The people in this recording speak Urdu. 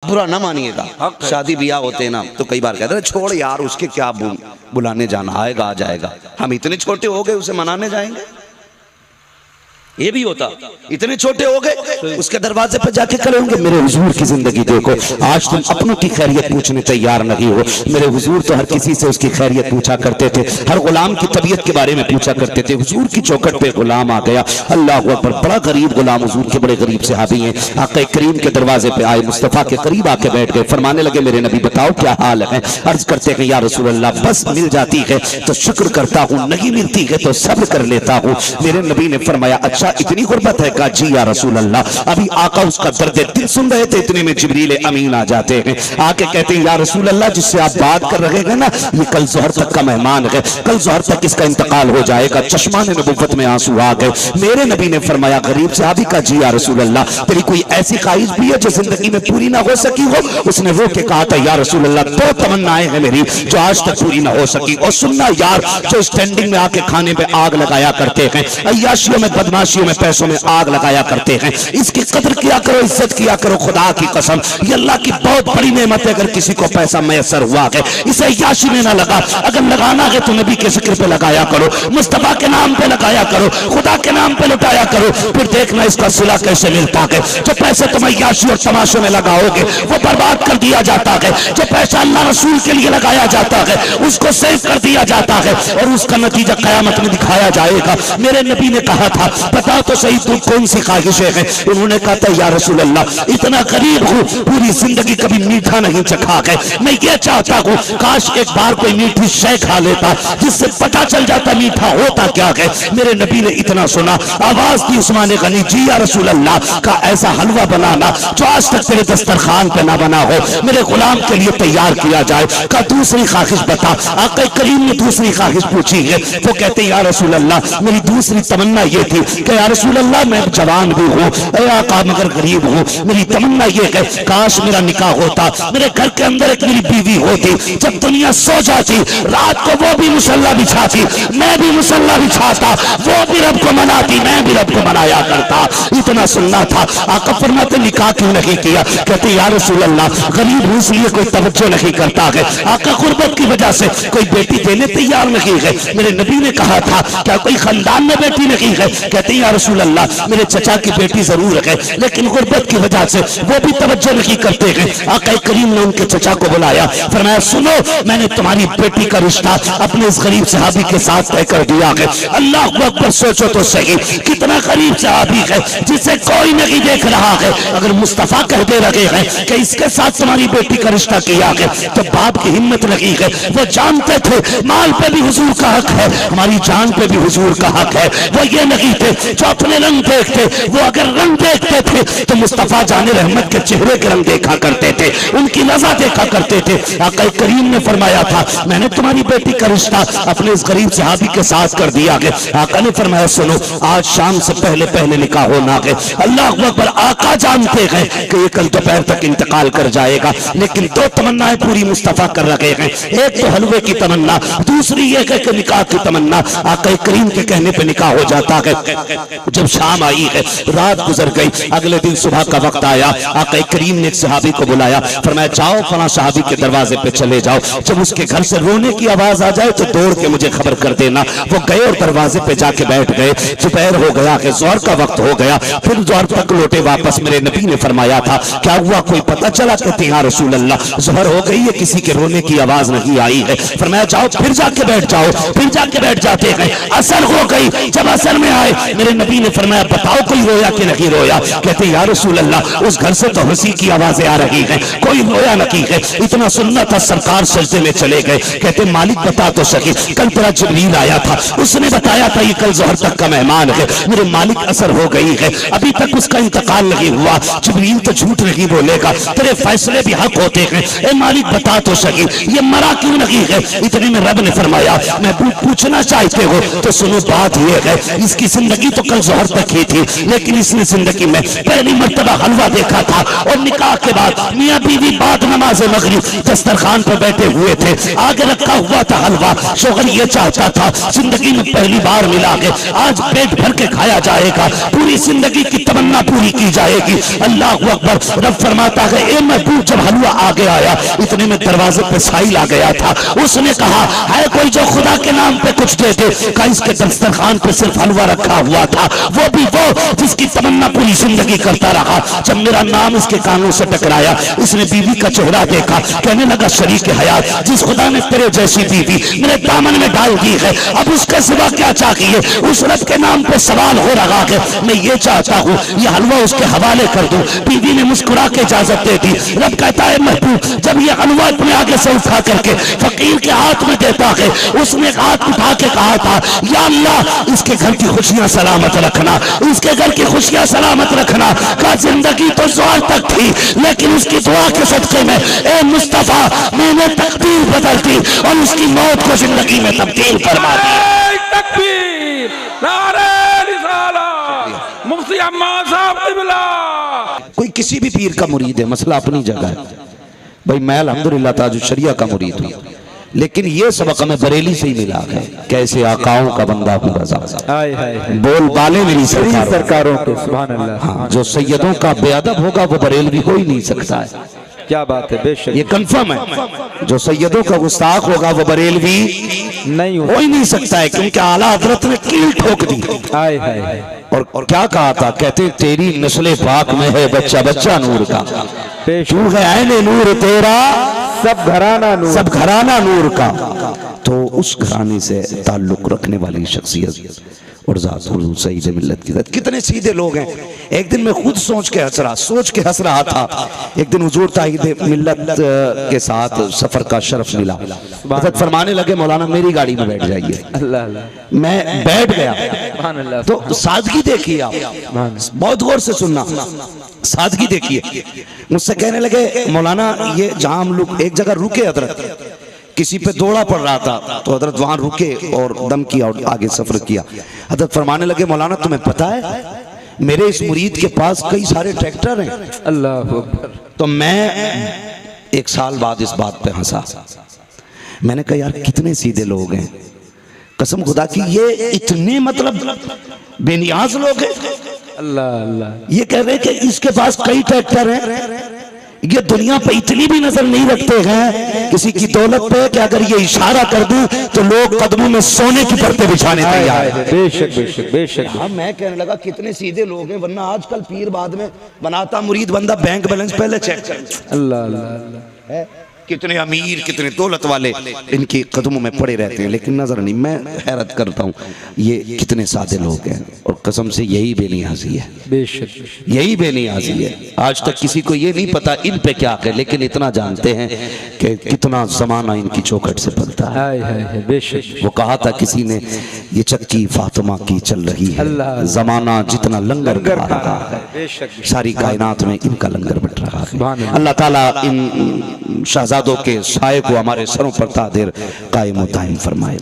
برا نہ مانیے گا. شادی بیاہ ہوتے ہیں نا تو کئی بار کہتے ہیں چھوڑ یار اس کے کیا بلانے جانا, آئے گا آ جائے گا. ہم اتنے چھوٹے ہو گئے اسے منانے جائیں گے؟ یہ بھی ہوتا. اتنے چھوٹے ہو گئے اس کے دروازے پہ جا کے کھڑے ہوں گے میرے حضور کی زندگی دیکھو, آج تم اپنوں کی خیریت پوچھنے تیار نہیں ہو. میرے حضور تو ہر کسی سے اس کی خیریت پوچھا کرتے تھے, ہر غلام کی طبیعت کے بارے میں پوچھا کرتے تھے. حضور کی چوکھٹ پہ غلام آ گیا, اللہ اکبر, بڑا غریب غلام, حضور کے بڑے غریب صحابی ہیں. آقا کریم کے دروازے پہ آئے, مصطفیٰ کے قریب آ کے بیٹھ گئے, فرمانے لگے میرے نبی بتاؤ کیا حال ہے؟ عرض کرتے ہیں یا رسول اللہ بس مل جاتی ہے تو شکر کرتا ہوں, نہیں ملتی ہے تو صبر کر لیتا ہوں. میرے نبی نے فرمایا اچھا اتنی غربت ہے؟ کہا جی یا رسول اللہ. ابھی آقا اس کا درد دل سن رہے تھے, اتنے میں جبریل امین آ جاتے ہیں, آ کے کہتے ہیں یا رسول اللہ جس سے آپ بات کر رہے ہیں نا یہ کل ظہر تک کا مہمان ہے, کل ظہر تک اس کا انتقال ہو جائے گا. چشمان نبوت میں آنسو آ گئے. میرے نبی نے فرمایا غریب صحابی کا جی یا رسول اللہ تیری کوئی ایسی خواہش بھی ہے جو زندگی میں پوری نہ ہو سکی ہو؟ اس نے رو کے کہا تھا یا رسول اللہ دو تمنائیں ہیں میری جو آج تک پوری نہ ہو سکی. اور سننا یار جو اسٹینڈنگ میں آ کے کھانے پہ آگ لگایا کرتے ہیں, عیاشیوں میں بدماشیوں میں پیسوں میں آگ لگایا کرتے ہیں, اس کی قدر کیا کرو, عزت کیا کرو. خدا کی قسم یہ اللہ کی بہت بڑی نعمت ہے. اگر کسی کو پیسہ میسر ہوا ہے اسے عیاشی میں نہ لگا, اگر لگانا ہے تو نبی کے ذکر پہ لگایا کرو, مصطفیٰ کے نام پہ لگایا کرو, خدا کے نام پہ لٹایا کرو. پھر دیکھنا اس کا صلہ کیسے ملتا ہے. جو پیسے تم عیاشی اور تماشوں میں لگاؤ گے وہ برباد کر دیا جاتا ہے. جو پیسہ اللہ رسول کے لیے لگایا جاتا ہے اس کو سیو کر دیا جاتا ہے اور اس کا نتیجہ قیامت میں دکھایا جائے گا. میرے نبی نے کہا تھا بتا تو صحیح تو کون سی خواہشیں ہیں؟ انہوں نے کہا تھا یا رسول اللہ اتنا غریب ہوں پوری زندگی کبھی میٹھا نہیں چکھا ہے, میں یہ چاہتا ہوں کاش ایک بار کوئی میٹھی شے کھا لیتا جس سے پتہ چل جاتا میٹھا ہوتا کیا ہے. میرے نبی نے اتنا سنا, آواز دی عثمان غنی جی یا رسول اللہ کا ایسا حلوہ بنانا جو آج تک تیرے دسترخوان پہ نہ بنا ہو, میرے غلام کے لیے تیار کیا جائے. کا دوسری خواہش بتا. آقا کریم نے دوسری خواہش پوچھی ہے, وہ کہتے یا رسول اللہ میری دوسری تمنا یہ تھی کہ یا رسول اللہ میں جوان بھی ہوں اے آقا مگر غریب ہوں, میری تمنا یہ ہے کاش میرا نکاح ہوتا, میرے گھر کے اندر ایک میری بیوی ہوتی, جب دنیا سو جاتی رات کو وہ بھی مصلی بچھاتی, میں بھی مصلی بچھاتا, وہ بھی رب کو مناتی, میں بھی رب کو منایا کرتا. اتنا سننا تھا. آقا فرماتے نکاح کیوں نہیں کیا؟ کہتے یا رسول اللہ غریب ہوں اس لیے کوئی توجہ نہیں کرتا ہے. آقا غربت کی وجہ سے کوئی بیٹی دینے تیار نہیں ہے. میرے نبی نے کہا تھا کیا کوئی خاندان میں بیٹی نہیں ہے؟ کہتے یا رسول اللہ میرے چچا کی بیٹی ضرور ہے لیکن غربت کی وجہ سے وہ بھی توجہ نہیں کرتے ہیں. آقا کریم نے ان کے چچا کو بلایا, فرمایا سنو میں نے تمہاری بیٹی کا رشتہ اپنے اس غریب صحابی کے ساتھ طے کر دیا ہے. اللہ اکبر, سوچو تو صحیح کتنا غریب صحابی ہے جسے کوئی نہیں دیکھ رہا ہے. اگر مصطفیٰ کہہ دے رہے ہیں کہ اس کے ساتھ تمہاری بیٹی کا رشتہ کیا ہے تو باپ کی ہمت لگی ہے. وہ جانتے تھے مال پہ بھی حضور کا حق ہے, ہماری جان پہ بھی حضور کا حق ہے. وہ یہ نہیں تھے جو اپنے رنگ دیکھتے, وہ اگر رنگ دیکھتے تھے تو مصطفیٰ جان رحمت کے چہرے کے رنگ دیکھا کرتے تھے, ان کی نظر دیکھا کرتے تھے. آقا کریم نے فرمایا تھا میں نے تمہاری بیٹی کا رشتہ اپنے اس غریب صحابی کے ساتھ کر دیا ہے. آقا نے فرمایا سنو آج شام سے پہلے پہلے نکاح ہونا ہے. اللہ اکبر, آقا جانتے ہیں کہ یہ کل دوپہر تک انتقال کر جائے گا, لیکن دو تمنائیں پوری مصطفیٰ کر رہے ہیں. ایک تو حلوے کی تمنا, دوسری یہ کہ نکاح کی تمنا. آقا کریم کے کہنے پہ نکاح ہو جاتا ہے. جب شام آئی ہے, رات گزر گئی, اگلے دن صبح کا وقت آیا. آقا کریم نے ایک صحابی کو بلایا, فرمایا جاؤ فلاں صحابی کے دروازے پہ چلے جاؤ, جب اس کے گھر سے رونے کی آواز آ جائے تو دوڑ کے مجھے خبر کر دینا. وہ گئے اور دروازے پہ جا کے بیٹھ گئے. دوپہر ہو گیا کہ ظہر کا وقت ہو گیا, پھر ظہر تک لوٹے واپس. میرے نبی نے فرمایا تھا کیا ہوا کوئی پتہ چلا؟ کہتے یا رسول اللہ ظہر ہو گئی ہے کسی کے رونے کی آواز نہیں آئی ہے. فرمایا جاؤ پھر جا کے بیٹھ جاؤ. پھر جا کے بیٹھ جاتے ہیں. عصر ہو گئی, جب عصر میں آئے میرے نبی نے فرمایا بتاؤ کوئی رویا کہ نہیں رویا؟ کہتے یا رسول اللہ اس گھر سے تو ہنسی کی آوازیں آ رہی ہیں, کوئی رویا نہیں ہے. اتنا سننا تھا سرکار سجدے میں چلے گئے. کہتے مالک بتا تو صحیح کل تیرا جبریل آیا تھا, اس نے بتایا تھا یہ کل ظہر تک کا مہمان ہے. میرے مالک عصر ہو گئی ہے ابھی تک اس کا انتقال نہیں ہوا. جبریل تو جھوٹ نہیں بولے گا, تیرے فیصلے بھی حق ہوتے ہیں. اے مالک بتا تو صحیح یہ مرا کیوں نہیں ہے؟ اتنے میں رب نے فرمایا میں پوچھنا چاہتے ہو تو سنو بات یہ ہے اس کی زندگی تو کل ظہر تک ہی تھی، لیکن اس نے زندگی میں پہلی مرتبہ حلوہ دیکھا تھا، اور نکاح کے بعد میاں بیوی بعد نماز مغرب دسترخوان پر بیٹھے ہوئے تھے، آگے رکھا ہوا تھا حلوہ، شوہر یہ چاہتا تھا زندگی میں پہلی بار ملا کے آج پیٹ بھر کے کھایا جائے گا، پوری زندگی کی تمنا پوری کی جائے گی۔ اللہ اکبر، رب فرماتا ہے اے محبوب جب حلوہ آگے آیا اتنے میں دروازے پہ سائل آ گیا تھا، اس نے کہا ہے کوئی جو خدا کے نام پہ کچھ دے دے، کہ اس کے دسترخوان پہ صرف حلوہ رکھا ہوا تھا، وہ بھی وہ جس کی تمنا پوری زندگی کرتا رہا۔ جب میرا نام اس کے کانوں سے ٹکرایا اس نے بیوی کا چہرہ دیکھا، کہنے لگا شریک حیات جس خدا نے تیرے جیسی بیوی میرے دامن میں ڈال دی ہے اب اس کے سوا کیا چاہیے؟ اس رب کے نام پہ سوال ہو رہا ہے، میں یہ چاہتا ہوں یہ حلوہ اس کے حوالے کر دوں۔ بیوی نے مسکرا کے اجازت دے دی۔ رب کہتا ہے محبوب جب یہ حلوہ اپنے آگے سے اٹھا کر کے فقیر کے ہاتھ میں دیتا ہے، اس نے ہاتھ اٹھا کے کہا تھا یا اللہ اس کے گھر کی خوشیاں سلامت رکھنا، اس کے گھر کی خوشیاں سلامت رکھنا۔ کا زندگی تو زوال تک تھی لیکن اس کی دعا کے صدقے میں اے مصطفیٰ میں نے تقدیر بدل دی اور اس کی موت کو زندگی میں تبدیل فرما دی۔ تکبیر، نعرہ رسالہ، مفتی عماد صاحب قبلہ۔ کوئی کسی بھی پیر کا مرید ہے، مسئلہ اپنی جگہ ہے بھائی، میں الحمدللہ تاج الشریعہ کا مرید ہوں، لیکن یہ سبق ہمیں بریلی سے ہی ملا ہے، کیسے آقاؤں کا بندہ ہوں رضا، بول بالے میری سرکاروں کے، سبحان اللہ۔ ہاں، جو سیدوں کا بے ادب ہوگا وہ بریلوی ہو ہی نہیں سکتا ہے، کیا بات ہے، بے شک یہ کنفرم ہے۔ جو سیدوں کا گستاخ ہوگا وہ بریلوی نہیں ہو ہی نہیں سکتا ہے، کیونکہ اعلیٰ حضرت نے کیل ٹھوک دی۔ اور کیا کہا تھا؟ کہتے ہیں تیری نسل پاک میں ہے بچہ بچہ نور کا، تو ہے عین نور تیرا سب گھرانہ نور، سب گھرانہ نور کا۔ تو اس گھرانے سے تعلق رکھنے والی شخصیت اور ذات حضور سعید ملت کی ذات، کتنے سیدھے لوگ ہیں۔ ایک دن میں خود سوچ کے ہنس رہا تھا، ایک دن حضور تائید ملت کے ساتھ سفر کا شرف ملا، حضرت فرمانے لگے مولانا میری گاڑی میں بیٹھ جائیے، اللہ اللہ، میں بیٹھ گیا۔ سبحان اللہ۔ تو سادگی دیکھیے آپ، بہت غور سے سننا، سادگی دیکھیے۔ مجھ سے کہنے لگے مولانا یہ جہاں ہم لوگ ایک جگہ رکے، حضرت کسی پہ دوڑا پڑ رہا تھا تو حضرت وہاں رکے اور دم کیا اور آگے سفر کیا۔ حضرت فرمانے لگے مولانا تمہیں پتہ ہے میرے اس مرید کے پاس کئی سارے ٹریکٹر ہیں۔ اللہ اکبر۔ تو میں ایک سال بعد اس بات پہ ہنسا، میں نے کہا یار کتنے سیدھے لوگ ہیں، قسم خدا کی یہ اتنے مطلب بے نیاز لوگ ہیں۔ اللہ اللہ، یہ کہہ رہے کہ اس کے پاس کئی ٹریکٹر ہیں، یہ دنیا پہ اتنی بھی نظر نہیں رکھتے ہیں کسی کی دولت پہ کہ اگر یہ اشارہ کر دوں تو لوگ قدموں میں سونے کی پرتیں بچھانے تیار ہیں۔ بے شک بے شک بے شک۔ ہاں میں کہنے لگا کتنے سیدھے لوگ ہیں، ورنہ آج کل پیر بعد میں بناتا مرید بندہ بینک بیلنس پہلے چیک کرتا اللہ اللہ اللہ، ہے۔ کتنے امیر کتنے دولت والے ان کی قدموں میں پڑے رہتے ہیں لیکن نظر نہیں۔ میں حیرت کرتا ہوں یہ کتنے سادے لوگ ہیں، اور قسم سے یہی بے نیازی ہے، بے شک یہی بے نیازی ہے۔ آج تک کسی کو یہ نہیں پتا ان پہ کیا ہے، لیکن اتنا جانتے ہیں کہ کتنا زمانہ ان کی چوکھٹ سے پلتا ہے۔ ہائے ہائے ہائے، بے شک۔ وہ کہا تھا کسی نے یہ چکی فاطمہ کی چل رہی ہے، اللہ، زمانہ جتنا لنگر کھا رہا ہے، بے شک، ساری کائنات میں ان کا لنگر بٹ رہا ہے۔ سبحان اللہ۔ اللہ تعالیٰ ان شہزادوں کے سائے کو ہمارے سروں پر قادر قائم و دائم فرمائے۔